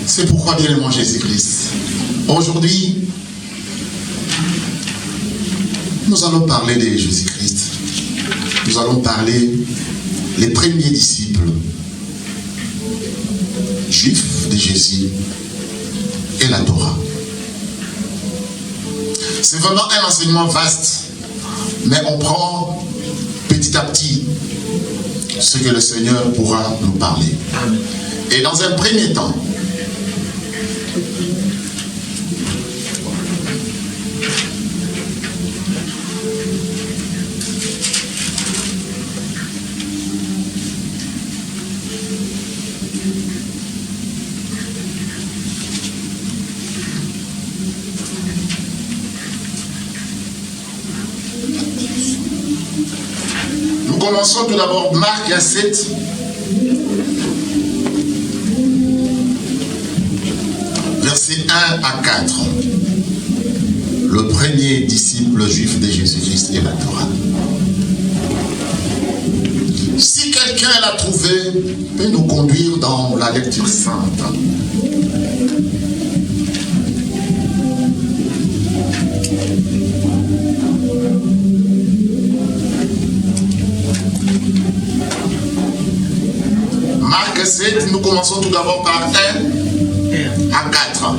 C'est pourquoi, bien-aimé Jésus-Christ, aujourd'hui, nous allons parler de Jésus-Christ. Nous allons parler des premiers disciples juifs de Jésus et la Torah. C'est vraiment un enseignement vaste, mais on prend petit à petit ce que le Seigneur pourra nous parler. Et dans un premier temps, nous commençons tout d'abord Marc 7. Versets 1 à 4. Le premier disciple juif de Jésus-Christ et la Torah. Si quelqu'un l'a trouvé, peut nous conduire dans la lecture sainte. Marc 7, nous commençons tout d'abord par 1 à 4.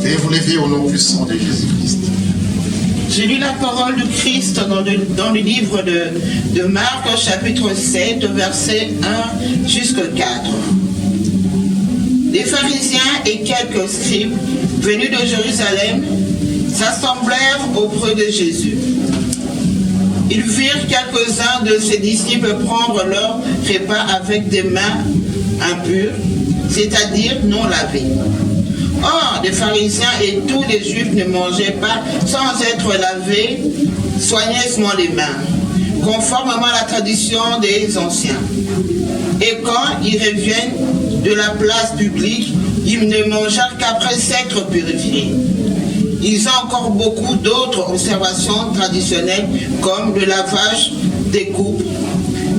Et vous levez au nom puissant de Jésus-Christ. J'ai lu la parole du Christ dans le livre de Marc, chapitre 7, verset 1 jusqu'à 4. Les pharisiens et quelques scribes venus de Jérusalem s'assemblèrent auprès de Jésus. Ils virent quelques-uns de ses disciples prendre leur repas avec des mains impures, c'est-à-dire non lavées. Or, les pharisiens et tous les juifs ne mangeaient pas sans être lavés soigneusement les mains, conformément à la tradition des anciens. Et quand ils reviennent de la place publique, ils ne mangèrent qu'après s'être purifiés. Ils ont encore beaucoup d'autres observations traditionnelles, comme le lavage des coupes,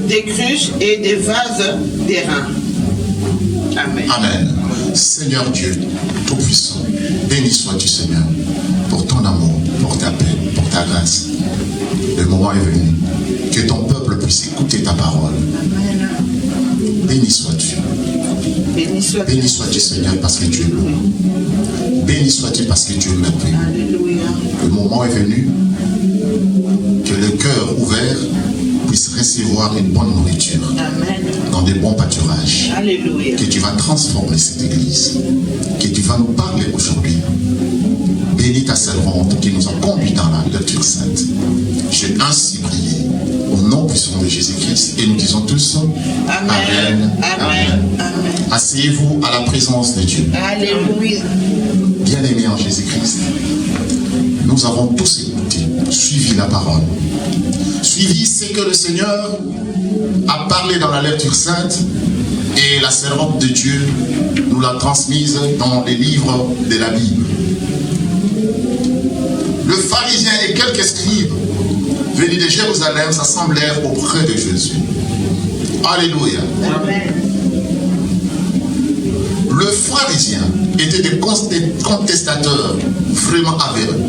des cruches et des vases d'airain. Amen. Amen. Seigneur Dieu, Tout-Puissant, béni sois-tu, Seigneur, pour ton amour, pour ta paix, pour ta grâce. Le moment est venu que ton peuple puisse écouter ta parole. Béni sois-tu. Béni sois-tu, Seigneur, parce que tu es bon. Béni sois-tu parce que tu es merveilleux. Le moment est venu que le cœur ouvert puisse recevoir une bonne nourriture. Amen. Dans des bons pâturages. Alléluia. Que tu vas transformer cette église. Que tu vas nous parler aujourd'hui. Bénis ta servante qui nous a conduits dans la lecture sainte. J'ai ainsi prié au nom puissant de Jésus-Christ et nous disons tous Amen. Amen. Amen. Amen. Asseyez-vous à la présence de Dieu. Alléluia. Bien-aimés en Jésus-Christ, nous avons tous écouté, suivi la parole, suivi ce que le Seigneur a parlé dans la lecture sainte et la servante de Dieu nous l'a transmise dans les livres de la Bible. Le pharisien et quelques scribes venus de Jérusalem s'assemblèrent auprès de Jésus. Alléluia. Amen. Le pharisien était des contestateurs vraiment avérés.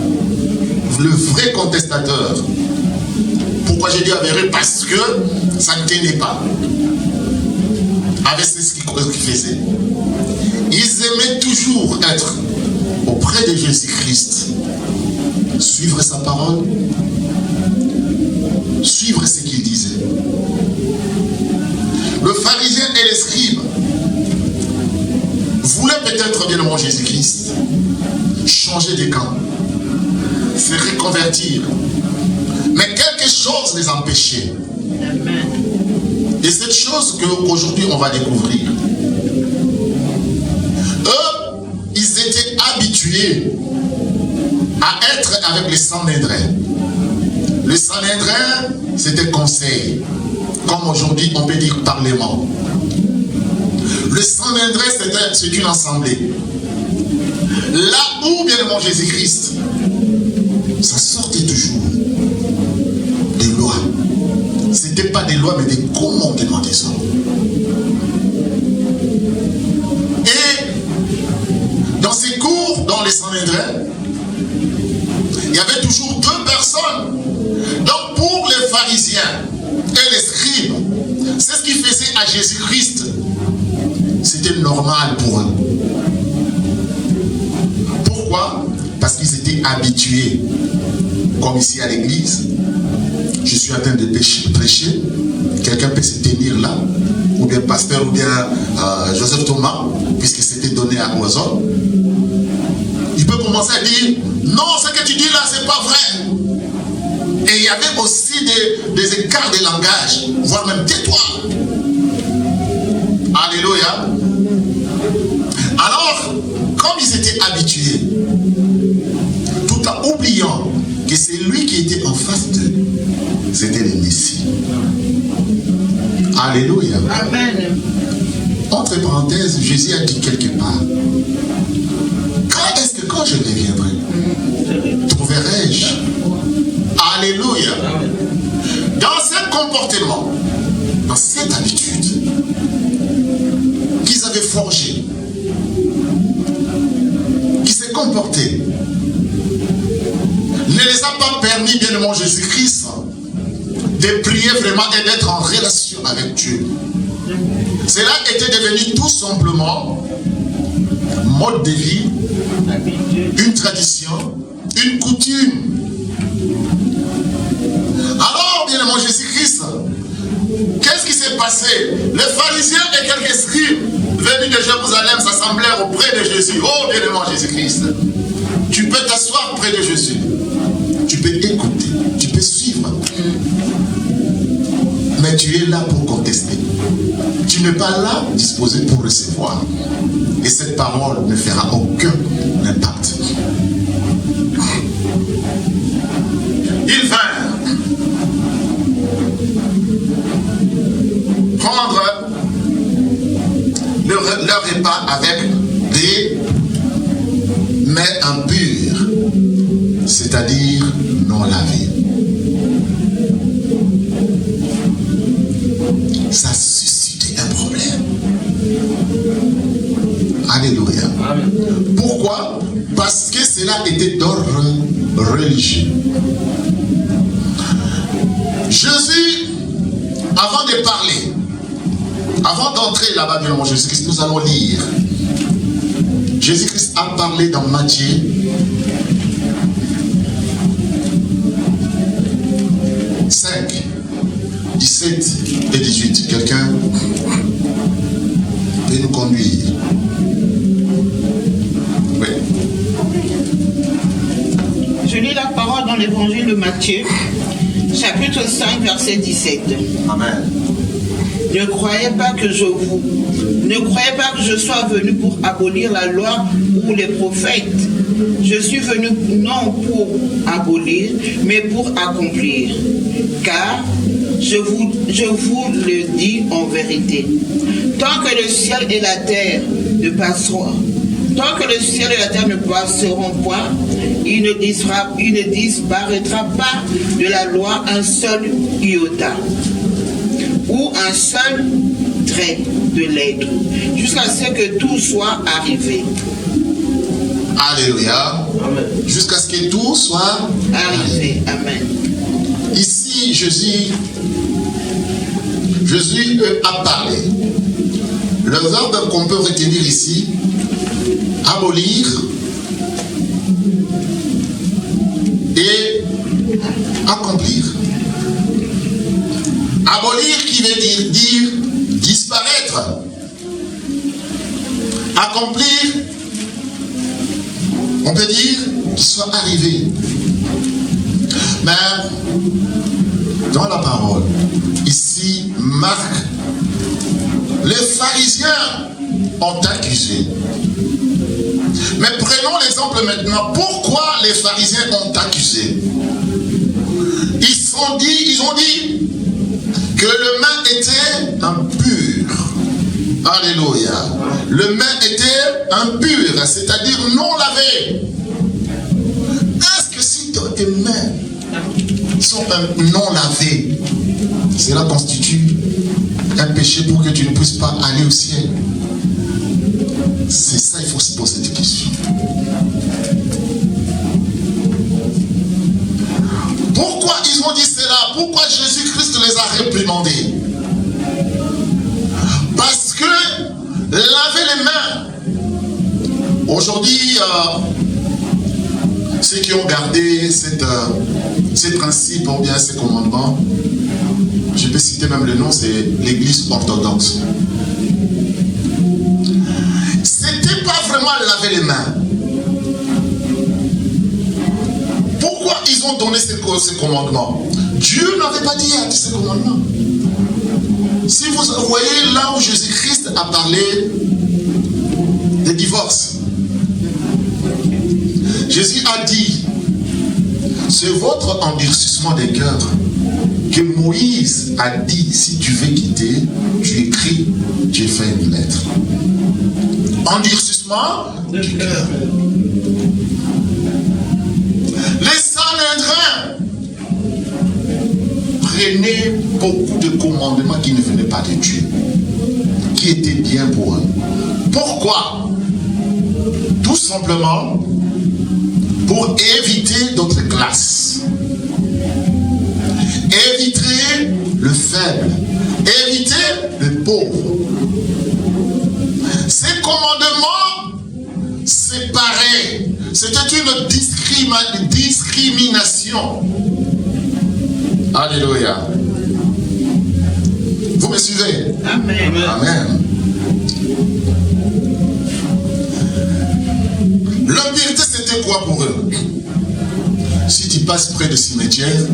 Le vrai contestateur. Pourquoi j'ai dit avéré? Parce que ça ne tenait pas avec ce qu'ils faisaient. Ils aimaient toujours être auprès de Jésus-Christ, suivre sa parole, suivre ce qu'il disait. Le pharisien et les scribes voulaient peut-être bien le Jésus-Christ, changer de camp, se reconvertir. Mais quelque chose les empêchait. Amen. Et cette chose qu'aujourd'hui on va découvrir. Eux, ils étaient habitués à être avec les Sanhédrins. Le Sanhédrin, c'était conseil. Comme aujourd'hui, on peut dire parlement. Le Sanhédrin, c'est une assemblée. Là où, bien aimé Jésus-Christ, ça sortait toujours des lois. Ce n'était pas des lois, mais des commandements des hommes. Et dans ces cours, dans les Sanhédrins, il y avait toujours deux personnes. Donc pour les pharisiens et les scribes, c'est ce qui faisait à Jésus-Christ. C'était normal pour eux. Pourquoi? Parce qu'ils étaient habitués. Comme ici à l'église, je suis en train de prêcher, quelqu'un peut se tenir là, ou bien pasteur, ou bien Joseph Thomas, puisque c'était donné à aux hommes. Il peut commencer à dire, non, ce que tu dis là, c'est pas vrai. Et il y avait aussi des écarts de langage, voire même tais-toi. Alléluia. Alors, comme ils étaient habitués, tout en oubliant que c'est lui qui était en face d'eux, c'était le Messie. Alléluia. Amen. Entre parenthèses, Jésus a dit quelque part, quand je reviendrai, trouverai-je? Alléluia. Dans ce comportement, dans cette habitude qu'ils avaient forgée, qui s'est comportée, ne les a pas permis, bien aimé Jésus-Christ, de prier vraiment et d'être en relation avec Dieu. Cela était devenu tout simplement mode de vie, une tradition, une coutume. Alors, bien aimé Jésus-Christ, qu'est-ce qui s'est passé? Les pharisiens et quelques scribes venus de Jérusalem s'assemblèrent auprès de Jésus. Oh, bien aimé Jésus-Christ, tu peux t'asseoir près de Jésus. Tu peux écouter, tu peux suivre. Mais tu es là pour contester. Tu n'es pas là disposé pour recevoir. Et cette parole ne fera aucun impact. Ils vinrent prendre leur repas avec des mains impures, c'est-à-dire non lavées. Ça suscitait un problème. Alléluia. Amen. Pourquoi? Parce que cela était d'ordre religieux. Jésus, avant de parler, avant d'entrer là-bas devant Jésus-Christ, nous allons lire. Jésus-Christ a parlé dans Matthieu 5, 17 et 18. Quelqu'un peut nous conduire? Oui. Je lis la parole dans l'évangile de Matthieu, chapitre 5, verset 17. Amen. Ne croyez pas que je sois venu pour abolir la loi ou les prophètes. Je suis venu non pour abolir, mais pour accomplir. Car je vous le dis en vérité, tant que le ciel et la terre ne passeront, point, il ne disparaîtra pas de la loi un seul iota ou un seul trait de lettre, jusqu'à ce que tout soit arrivé. Alléluia. Amen. Jusqu'à ce que tout soit arrivé. Amen. Ici, Jésus a parlé. Le verbe qu'on peut retenir ici, abolir et accomplir. Abolir qui veut dire disparaître. Accomplir, on peut dire qu'il soit arrivé. Mais dans la parole, ici, Marc, les pharisiens ont accusé Mais prenons l'exemple maintenant. Pourquoi les pharisiens ont accusé? Ils ont dit que le main était impur. Alléluia. Le main était impur, c'est-à-dire non lavé. Est-ce que si tes mains sont non lavées, cela constitue un péché pour que tu ne puisses pas aller au ciel? C'est ça, il faut se poser des questions. Pourquoi ils ont dit cela? Pourquoi Jésus-Christ les a réprimandés? Parce que laver les mains, aujourd'hui, ceux qui ont gardé ces principes ou bien ces commandements, je peux citer même le nom, c'est l'Église orthodoxe. C'était pas vraiment laver les mains. Pourquoi ils ont donné ces commandements? Dieu n'avait pas dit à ces commandements. Si vous voyez là où Jésus-Christ a parlé des divorces, Jésus a dit, c'est votre endurcissement des cœurs que Moïse a dit, si tu veux quitter, tu écris, tu fais une lettre. Endurcissement du cœur. Les Sanhédrins prenaient beaucoup de commandements qui ne venaient pas de Dieu, qui étaient bien pour eux. Pourquoi? Tout simplement pour éviter d'autres classes, éviter le faible, éviter le pauvre. Ces commandements séparés, c'était une discrimination. Alléluia. Vous me suivez? Amen. Amen. L'impureté, c'était quoi pour eux? Si tu passes près des cimetières,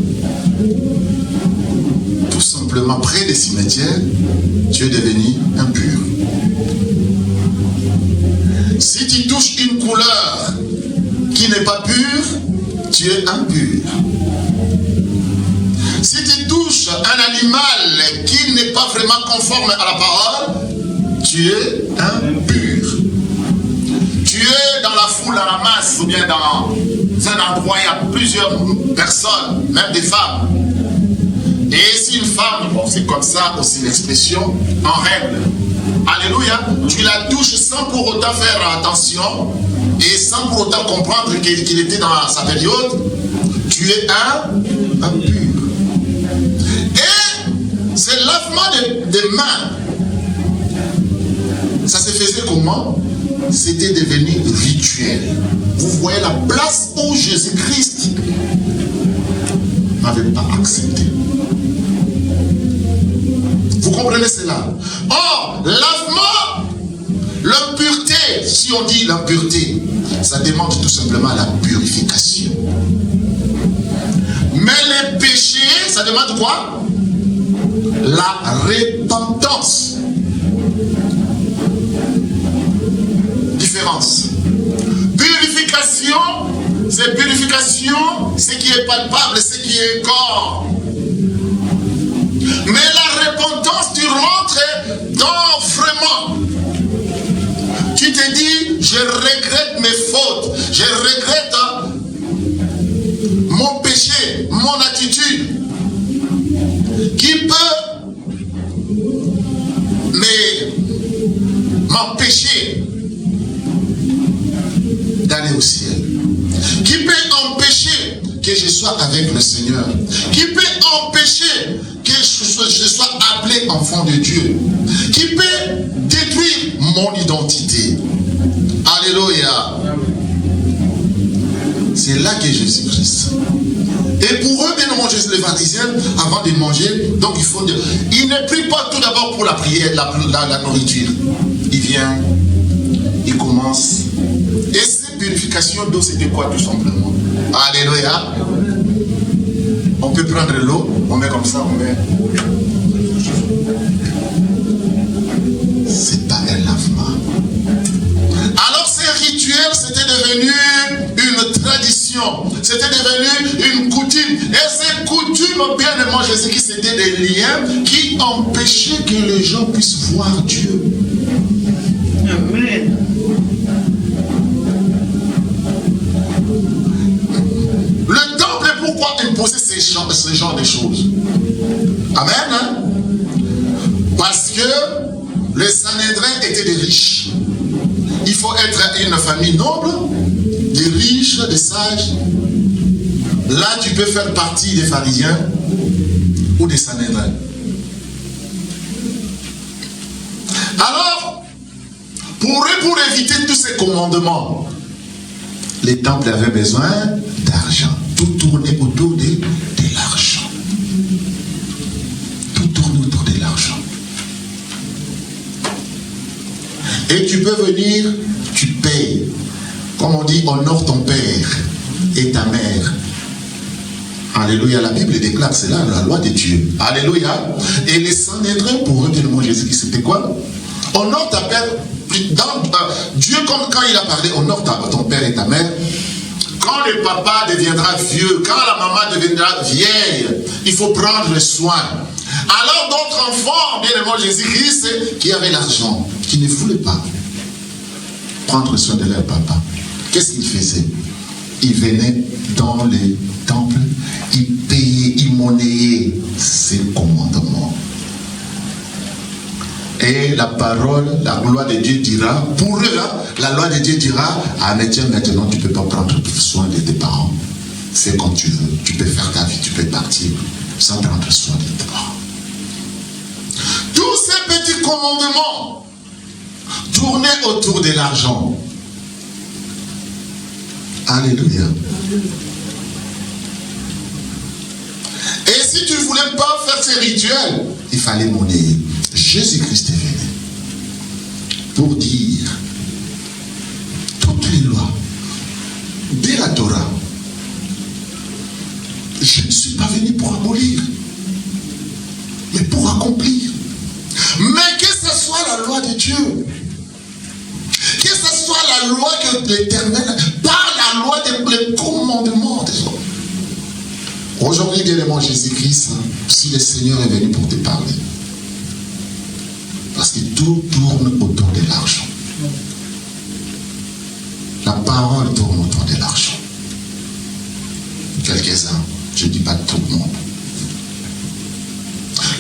tout simplement près des cimetières, tu es devenu impur. Si tu touches une couleur qui n'est pas pure, tu es impur. Si tu touches un animal qui n'est pas vraiment conforme à la parole, tu es impur. Tu es dans la foule, à la masse, ou bien dans un endroit, il y a plusieurs personnes, même des femmes. Et si une femme, bon, c'est comme ça aussi l'expression, en règle, alléluia, tu la touches sans pour autant faire attention et sans pour autant comprendre qu'il était dans sa période, tu es impur. Et c'est lavement des mains. Ça se faisait comment? C'était devenu rituel. Vous voyez la place où Jésus-Christ n'avait pas accepté. Vous comprenez cela? Or, lavement, l'impureté, si on dit l'impureté, ça demande tout simplement la purification. Mais les péchés, ça demande quoi? La repentance. Différence. Purification, c'est purification, ce qui est palpable, ce qui est corps. Mais la repentance, tu rentres dans vraiment. Tu te dis, je regrette mes fautes, je regrette mon péché, mon attitude, qui peut m'empêcher d'aller au ciel, qui peut empêcher que je sois avec le Seigneur, qui peut empêcher que je sois appelé enfant de Dieu, qui peut détruire mon identité. Alléluia. C'est là que Jésus-Christ. Et pour eux, bien manger les pharisiens, avant de manger, donc il faut dire, il ne prie pas tout d'abord pour la prière, la nourriture. Il vient, il commence. Et cette purification d'eau, c'était quoi tout simplement? Alléluia. On peut prendre l'eau, on met comme ça, on met. C'est pas un lavement. Alors c'est rituel. rituel, c'était devenu une tradition. C'était devenu une coutume. Et ces coutumes, bien aimé Jésus-Christ, c'était des liens qui empêchaient que les gens puissent voir Dieu. Amen. Le temple, pourquoi imposer ce genre de choses? Amen. Hein? Parce que les Sanhédrins étaient des riches. Il faut être une famille noble, des riches, des sages. Là, tu peux faire partie des pharisiens ou des Sanhédrins. Alors, pour éviter tous ces commandements, les temples avaient besoin d'argent. Tout tournait autour de l'argent. Tout tourne autour de l'argent. Et tu peux venir, tu payes. Comme on dit, honore ton père et ta mère. Alléluia, la Bible déclare cela, la loi de Dieu. Alléluia. Et les Sanhédrins, pour eux, tellement Jésus-Christ, c'était quoi? Honore ta père. Dieu, comme quand il a parlé, honore ton père et ta mère. Quand le papa deviendra vieux, quand la maman deviendra vieille, il faut prendre soin. Alors d'autres enfants, bien aimé Jésus-Christ, qui avaient l'argent, qui ne voulaient pas prendre soin de leur papa, qu'est-ce qu'ils faisaient? Ils venaient dans les temples, ils payaient, ils monnayaient ces commandements. Et la parole, la loi de Dieu dira, pour eux, la loi de Dieu dira, ah mais tiens, maintenant tu ne peux pas prendre soin de tes parents. Fais comme tu veux, tu peux faire ta vie, tu peux partir sans prendre soin de tes parents. Tous ces petits commandements tournaient autour de l'argent. Alléluia. Et si tu ne voulais pas faire ces rituels, il fallait monnayer. Jésus-Christ est venu pour dire toutes les lois de la Torah. Je ne suis pas venu pour abolir, mais pour accomplir. Mais que ce soit la loi de Dieu, que ce soit la loi que l'Éternel, par la loi des commandements des hommes. Aujourd'hui, bien aimé Jésus-Christ, si le Seigneur est venu pour te parler, parce que tout tourne autour de l'argent. La parole tourne autour de l'argent. Quelques-uns, je ne dis pas tout le monde.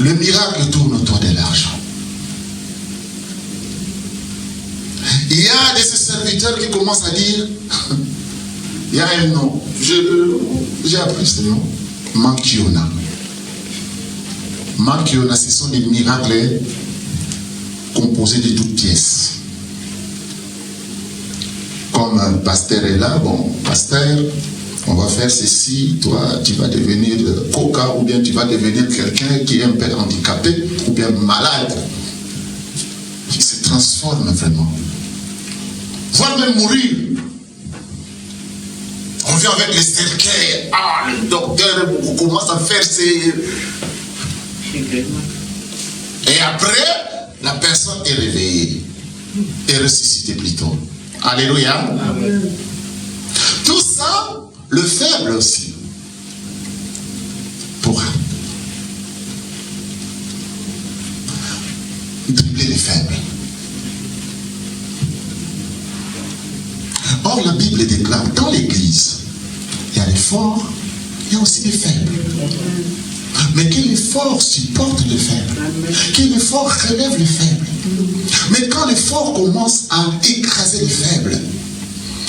Le miracle tourne autour de l'argent. Il y a de ces serviteurs qui commencent à dire, il y a un nom, j'ai appris ce nom, Mankiona. Mankiona, ce sont des miracles composés de toutes pièces. Comme un pasteur est là, bon, pasteur, on va faire ceci, toi tu vas devenir coca, ou bien tu vas devenir quelqu'un qui est un peu handicapé, ou bien malade. Il se transforme vraiment. Voire même mourir. On vient avec les cercueils, le docteur commence à faire ses... Et après, la personne est réveillée, est ressuscitée plutôt. Alléluia. Amen. Tout ça, le faible aussi, pourra dribbler les faibles. Or, la Bible déclare, dans l'Église, il y a les forts, il y a aussi les faibles. Mais que les forts supportent les faibles, que les forts relèvent les faibles. Mais quand les forts commencent à écraser les faibles,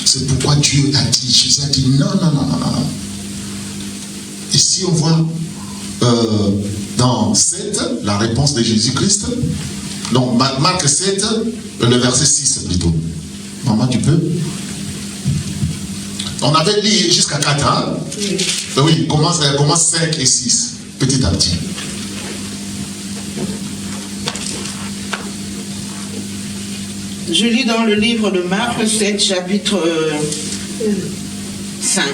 c'est pourquoi Dieu a dit, Jésus a dit non, non, non, non, non. Et si on voit dans 7, la réponse de Jésus-Christ, donc Marc 7, le verset 6 plutôt. Maman, tu peux? On avait dit jusqu'à 4, hein? Oui, commence 5 et 6, petit à petit. Je lis dans le livre de Marc 7, chapitre 5.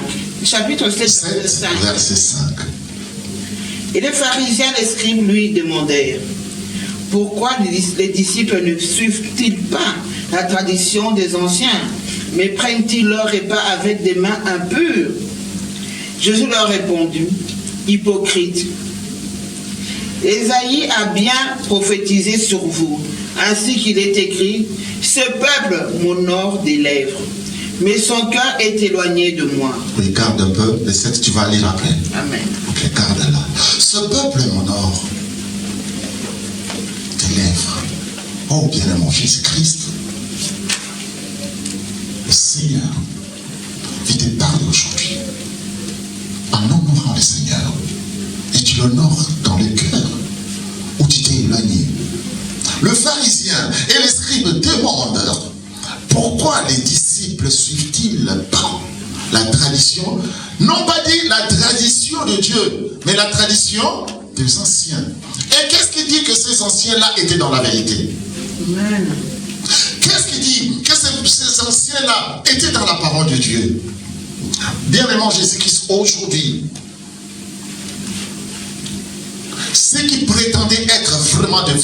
Chapitre 7, verset 5. Et les pharisiens, les scribes, lui demandèrent, pourquoi les disciples ne suivent-ils pas la tradition des anciens? mais prennent-ils leur repas avec des mains impures? Jésus leur répondit, hypocrite, Ésaïe a bien prophétisé sur vous, ainsi qu'il est écrit, ce peuple m'honore des lèvres, mais son cœur est éloigné de moi. Regarde un peu, le 7, tu vas lire après. Amen. Regarde là. Ce peuple m'honore des lèvres. Oh, bien-aimé Jésus-Christ, le Seigneur, il te parle aujourd'hui en honorant le Seigneur. Et tu l'honores dans le cœur où tu t'es éloigné. Le pharisien et les scribes demandent pourquoi les disciples suivent-ils pas la tradition, non pas dit la tradition de Dieu, mais la tradition des anciens. Et qu'est-ce qui dit que ces anciens-là étaient dans la vérité? Amen. Qu'est-ce qui dit que ces anciens-là étaient dans la parole de Dieu? Bien-aimé Jésus-Christ, aujourd'hui, ceux qui prétendaient être vraiment des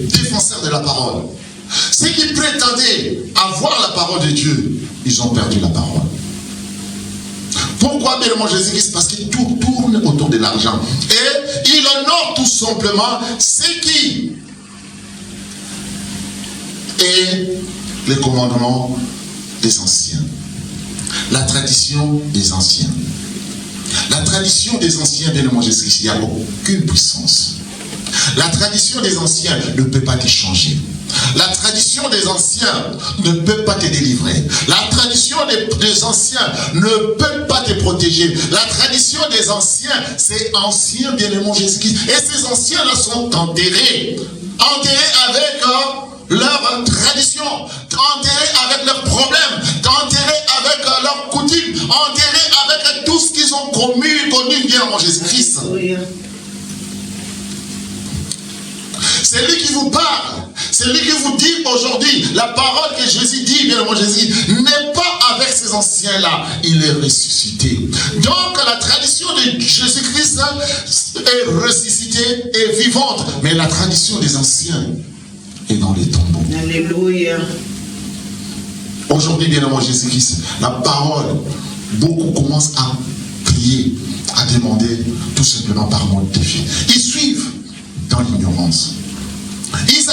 défenseurs de la parole, ceux qui prétendaient avoir la parole de Dieu, ils ont perdu la parole. Pourquoi, bien-aimé Jésus-Christ? Parce qu'il tout tourne autour de l'argent. Et il honore tout simplement ceux qui et les commandements des anciens. La tradition des anciens. La tradition des anciens, bien-aimé Jésus-Christ, il n'y a aucune puissance. La tradition des anciens ne peut pas te changer. La tradition des anciens ne peut pas te délivrer. La tradition des anciens ne peut pas te protéger. La tradition des anciens, c'est ancien, bien-aimé Jésus-Christ. Et ces anciens-là sont enterrés. Enterrés avec leur tradition, enterrés avec leurs problèmes, enterrés avec leurs coutumes, enterrés avec tout ce qu'ils ont connu bien en Jésus-Christ. C'est lui qui vous parle, c'est lui qui vous dit aujourd'hui, la parole que Jésus dit, bien mon Jésus, n'est pas avec ces anciens-là, il est ressuscité. Donc la tradition de Jésus-Christ est ressuscitée et vivante, mais la tradition des anciens est dans les tombeaux. Alléluia. Aujourd'hui, bien mon Jésus-Christ, la parole, beaucoup commencent à prier, à demander tout simplement par mode de vie. Ils suivent dans l'ignorance. Ils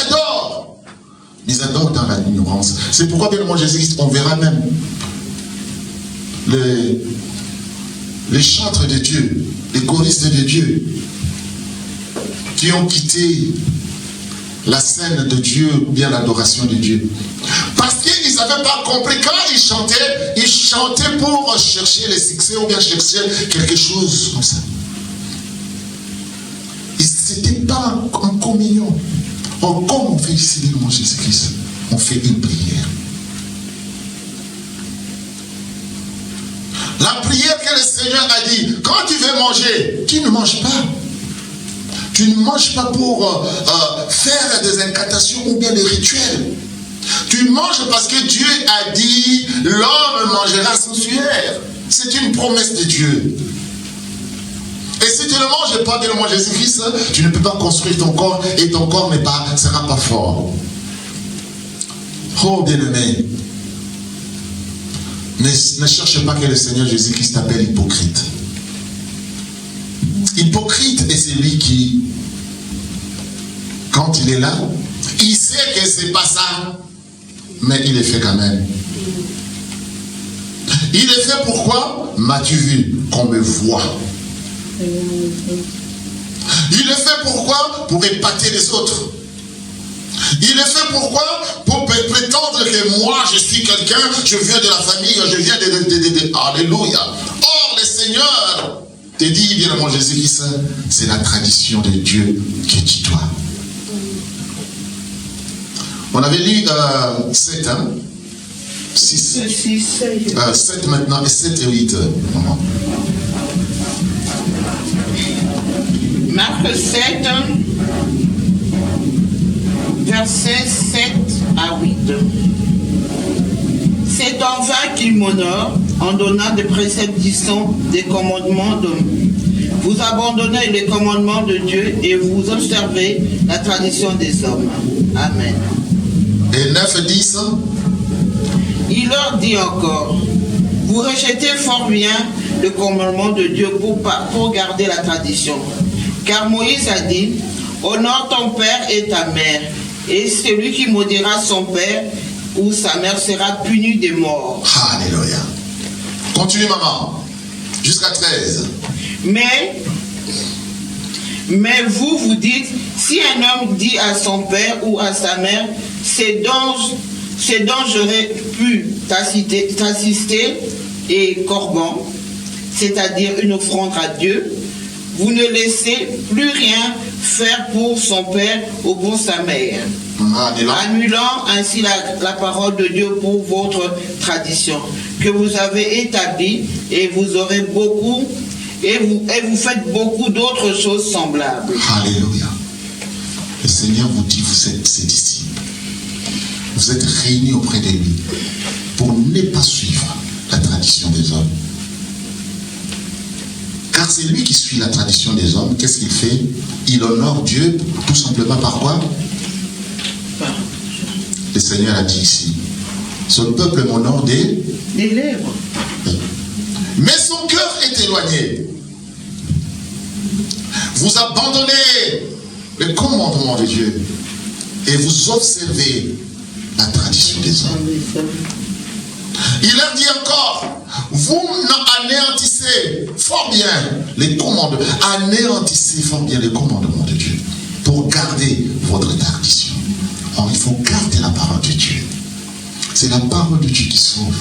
adorent dans l'ignorance. C'est pourquoi, bien moi Jésus-Christ, on verra même les chantres de Dieu, les choristes de Dieu, qui ont quitté la scène de Dieu ou bien l'adoration de Dieu. Parce qu'ils n'avaient pas compris, quand ils chantaient pour chercher le succès ou bien chercher quelque chose comme ça. Ce n'était pas en communion. Or, comme on fait ici, mon Jésus-Christ, on fait une prière. La prière que le Seigneur a dit, quand tu veux manger, tu ne manges pas. Tu ne manges pas pour faire des incantations ou bien des rituels. Tu manges parce que Dieu a dit, l'homme mangera son suaire. C'est une promesse de Dieu. Et si tu ne manges pas, bien moi Jésus-Christ, tu ne peux pas construire ton corps et ton corps ne sera pas fort. Oh bien-aimé, ne cherche pas que le Seigneur Jésus-Christ t'appelle hypocrite. Hypocrite est celui qui, quand il est là, il sait que c'est pas ça, mais il est fait quand même. Il est fait pourquoi? M'as-tu vu qu'on me voit? Il est fait pourquoi? Pour épater les autres. Il est fait pourquoi? Pour prétendre que moi je suis quelqu'un, je viens de la famille, je viens de Alléluia. Or le Seigneur te dit, bien mon Jésus-Christ, c'est la tradition de Dieu qui dit toi. On avait lu 7, 7 maintenant et 7 et 8. Marc 7, versets 7 à 8. C'est en vain qu'il m'honore en donnant des préceptes disant des commandements d'hommes. Vous abandonnez les commandements de Dieu et vous observez la tradition des hommes. Amen. Et 9 et 10. Il leur dit encore, vous rejetez fort bien le commandement de Dieu pour garder la tradition. Car Moïse a dit, honore ton père et ta mère, et celui qui maudira son père ou sa mère sera puni de mort. Alléluia. Continue, maman. Jusqu'à 13. Mais vous dites, si un homme dit à son père ou à sa mère, c'est dont j'aurais pu t'assister et corban, c'est-à-dire une offrande à Dieu, vous ne laissez plus rien faire pour son père ou pour sa mère, annulant ainsi la parole de Dieu pour votre tradition, que vous avez établie, et vous aurez beaucoup, et vous faites beaucoup d'autres choses semblables. Alléluia. Le Seigneur vous dit, vous êtes ses disciples. Vous êtes réunis auprès de lui pour ne pas suivre la tradition des hommes. Car c'est lui qui suit la tradition des hommes. Qu'est-ce qu'il fait? Il honore Dieu tout simplement par quoi? Le Seigneur a dit ici, son peuple m'honore des lèvres. Mais son cœur est éloigné. Vous abandonnez le commandement de Dieu et vous observez la tradition des hommes. Il leur dit encore, vous anéantissez fort bien les commandements, anéantissez fort bien les commandements de Dieu pour garder votre tradition. Or, il faut garder la parole de Dieu. C'est la parole de Dieu qui sauve.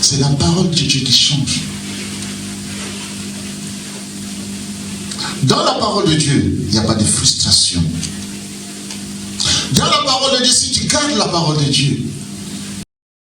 C'est la parole de Dieu qui change. Dans la parole de Dieu, il n'y a pas de frustration. Dans la parole de Dieu, si tu gardes la parole de Dieu,